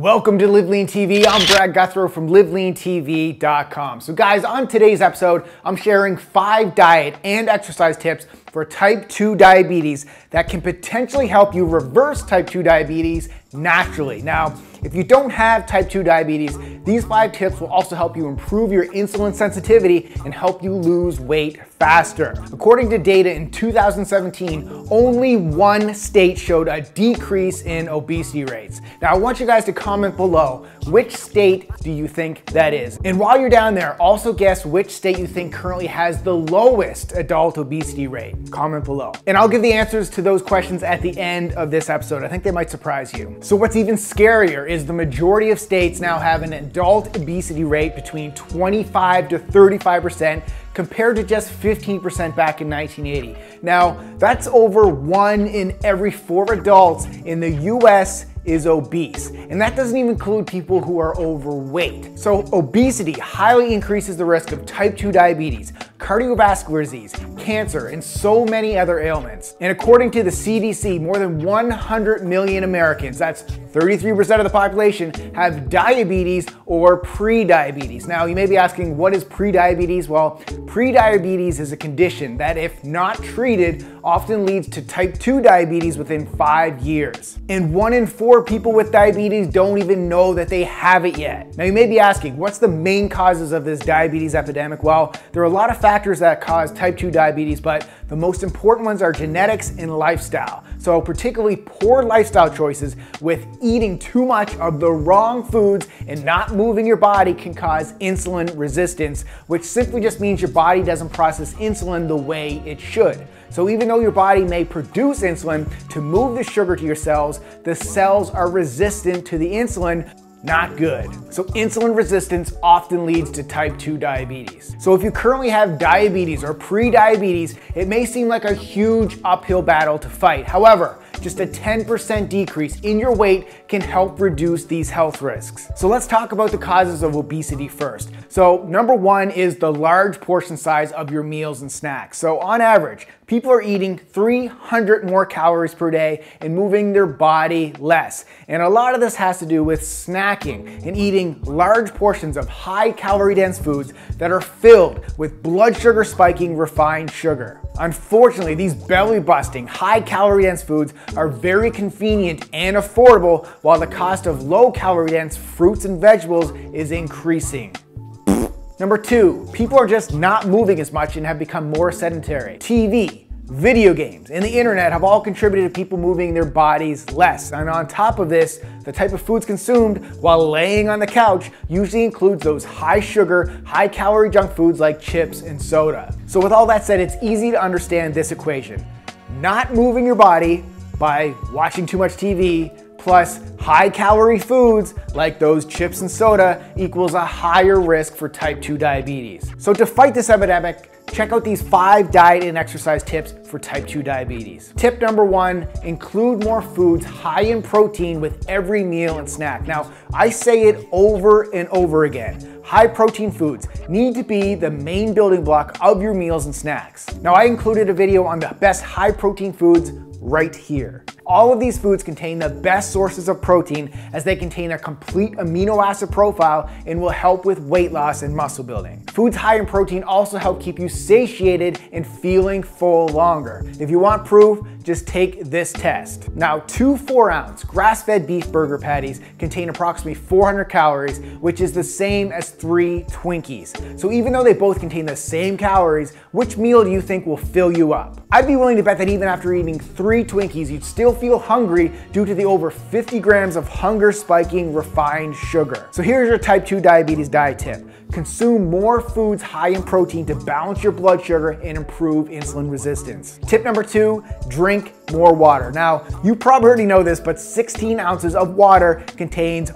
Welcome to LiveLeanTV. I'm Brad Guthrow from LiveLeanTV.com. So guys, on today's episode, I'm sharing 5 diet and exercise tips for type 2 diabetes that can potentially help you reverse type 2 diabetes naturally. Now, if you don't have type 2 diabetes, these 5 tips will also help you improve your insulin sensitivity and help you lose weight faster. According to data in 2017, only 1 state showed a decrease in obesity rates. Now, I want you guys to comment below, which state do you think that is? And while you're down there, also guess which state you think currently has the lowest adult obesity rate. Comment below. And I'll give the answers to those questions at the end of this episode. I think they might surprise you. So what's even scarier is the majority of states now have an adult obesity rate between 25 to 35% compared to just 15% back in 1980. Now, that's over 1 in every 4 adults in the US is obese. And that doesn't even include people who are overweight. So obesity highly increases the risk of type 2 diabetes, cardiovascular disease, cancer, and so many other ailments. And according to the CDC, more than 100 million Americans, that's 33% of the population, have diabetes or pre-diabetes. Now, you may be asking, what is pre-diabetes? Well, pre-diabetes is a condition that, if not treated, often leads to type 2 diabetes within 5 years. And 1 in 4 people with diabetes don't even know that they have it yet. Now, you may be asking, what's the main causes of this diabetes epidemic? Well, there are a lot of factors that cause type 2 diabetes, but the most important ones are genetics and lifestyle. So particularly poor lifestyle choices with eating too much of the wrong foods and not moving your body can cause insulin resistance, which simply just means your body doesn't process insulin the way it should. So even though your body may produce insulin to move the sugar to your cells, the cells are resistant to the insulin. Not good. So insulin resistance often leads to type 2 diabetes. So if you currently have diabetes or pre-diabetes, it may seem like a huge uphill battle to fight. However, just a 10% decrease in your weight can help reduce these health risks. So let's talk about the causes of obesity first. So number 1 is the large portion size of your meals and snacks. So on average, people are eating 300 more calories per day and moving their body less. And a lot of this has to do with snacking and eating large portions of high calorie dense foods that are filled with blood sugar spiking refined sugar. Unfortunately, these belly busting, high calorie dense foods are very convenient and affordable, while the cost of low calorie dense fruits and vegetables is increasing. Number 2, people are just not moving as much and have become more sedentary. TV, video games, and the internet have all contributed to people moving their bodies less. And on top of this, the type of foods consumed while laying on the couch usually includes those high sugar, high calorie junk foods like chips and soda. So with all that said, it's easy to understand this equation. Not moving your body by watching too much TV plus high calorie foods like those chips and soda equals a higher risk for type 2 diabetes. So to fight this epidemic, check out these 5 diet and exercise tips for type 2 diabetes. Tip number 1, include more foods high in protein with every meal and snack. Now, I say it over and over again. High protein foods need to be the main building block of your meals and snacks. Now, I included a video on the best high protein foods right here. All of these foods contain the best sources of protein, as they contain a complete amino acid profile and will help with weight loss and muscle building. Foods high in protein also help keep you satiated and feeling full longer. If you want proof, just take this test. Now, 2 4-ounce grass-fed beef burger patties contain approximately 400 calories, which is the same as 3 Twinkies. So even though they both contain the same calories, which meal do you think will fill you up? I'd be willing to bet that even after eating 3 Twinkies, you'd still feel hungry due to the over 50 grams of hunger-spiking refined sugar. So here's your type 2 diabetes diet tip. Consume more foods high in protein to balance your blood sugar and improve insulin resistance. Tip number 2, drink more water. Now, you probably already know this, but 16 ounces of water contains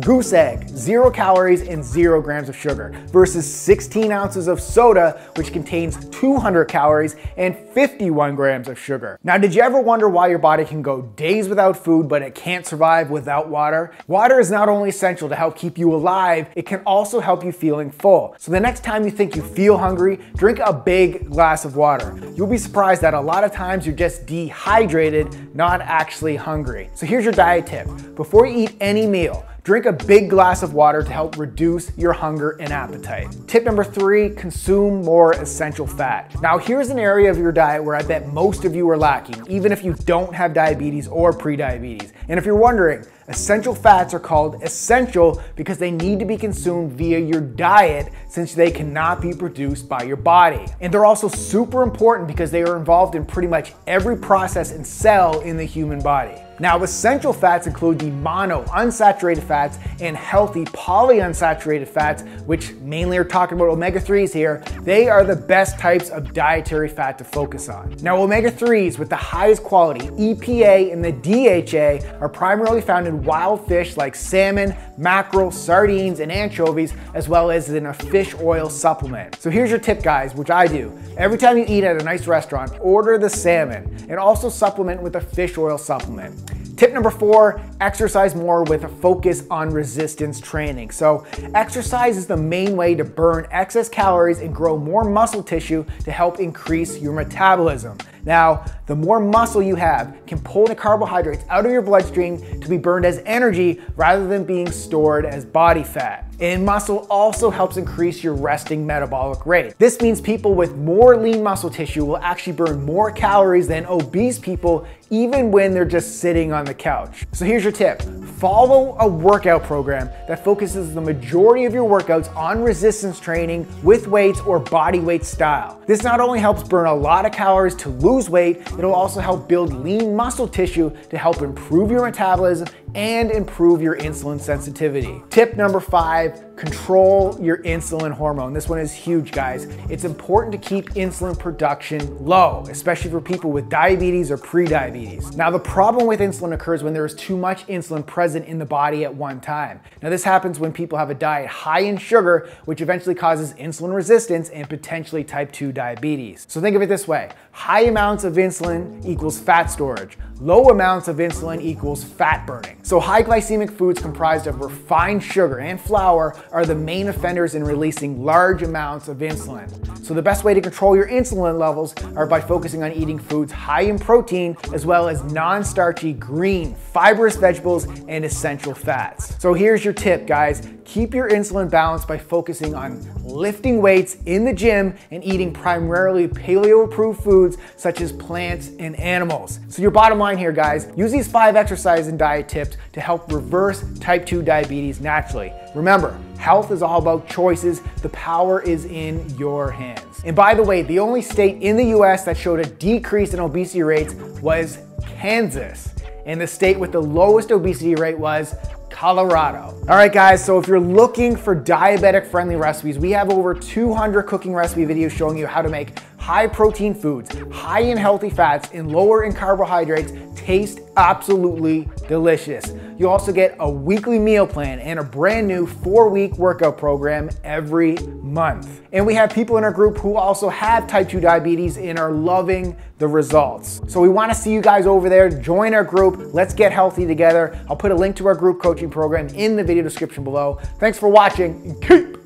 goose egg, 0 calories and 0 grams of sugar, versus 16 ounces of soda, which contains 200 calories and 51 grams of sugar. Now, did you ever wonder why your body can go days without food, but it can't survive without water? Water is not only essential to help keep you alive, it can also help you feeling full. So the next time you think you feel hungry, drink a big glass of water. You'll be surprised that a lot of times you're just dehydrated, not actually hungry. So here's your diet tip. Before you eat any meal, Drink a big glass of water to help reduce your hunger and appetite. Tip number 3, consume more essential fat. Now here's an area of your diet where I bet most of you are lacking, even if you don't have diabetes or prediabetes. And if you're wondering, essential fats are called essential because they need to be consumed via your diet since they cannot be produced by your body. And they're also super important because they are involved in pretty much every process and cell in the human body. Now, essential fats include the monounsaturated fats and healthy polyunsaturated fats, which mainly are talking about omega-3s here. They are the best types of dietary fat to focus on. Now, omega-3s with the highest quality, EPA and the DHA, are primarily found in wild fish like salmon, mackerel, sardines, and anchovies, as well as in a fish oil supplement. So here's your tip, guys, which I do. Every time you eat at a nice restaurant, order the salmon and also supplement with a fish oil supplement. Tip number 4, exercise more with a focus on resistance training. So exercise is the main way to burn excess calories and grow more muscle tissue to help increase your metabolism. Now, the more muscle you have can pull the carbohydrates out of your bloodstream to be burned as energy rather than being stored as body fat. And muscle also helps increase your resting metabolic rate. This means people with more lean muscle tissue will actually burn more calories than obese people even when they're just sitting on the couch. So here's your tip. Follow a workout program that focuses the majority of your workouts on resistance training with weights or body weight style. This not only helps burn a lot of calories to lose weight, it'll also help build lean muscle tissue to help improve your metabolism and improve your insulin sensitivity. Tip number 5, control your insulin hormone. This one is huge, guys. It's important to keep insulin production low, especially for people with diabetes or prediabetes. Now, the problem with insulin occurs when there is too much insulin present in the body at one time. Now, this happens when people have a diet high in sugar, which eventually causes insulin resistance and potentially type 2 diabetes. So think of it this way. High amounts of insulin equals fat storage. Low amounts of insulin equals fat burning. So high glycemic foods comprised of refined sugar and flour are the main offenders in releasing large amounts of insulin. So the best way to control your insulin levels are by focusing on eating foods high in protein as well as non-starchy green, fibrous vegetables and essential fats. So here's your tip, guys. Keep your insulin balanced by focusing on lifting weights in the gym and eating primarily paleo-approved foods such as plants and animals. So your bottom line here, guys, use these 5 exercise and diet tips to help reverse type 2 diabetes naturally. Remember, health is all about choices. The power is in your hands. And by the way, the only state in the US that showed a decrease in obesity rates was Kansas. And the state with the lowest obesity rate was Colorado. All right, guys, so if you're looking for diabetic friendly recipes, we have over 200 cooking recipe videos showing you how to make high protein foods, high in healthy fats, and lower in carbohydrates taste absolutely delicious. You also get a weekly meal plan and a brand new 4-week workout program every month. And we have people in our group who also have type 2 diabetes and are loving the results. So we want to see you guys over there. Join our group. Let's get healthy together. I'll put a link to our group coaching program in the video description below. Thanks for watching and keep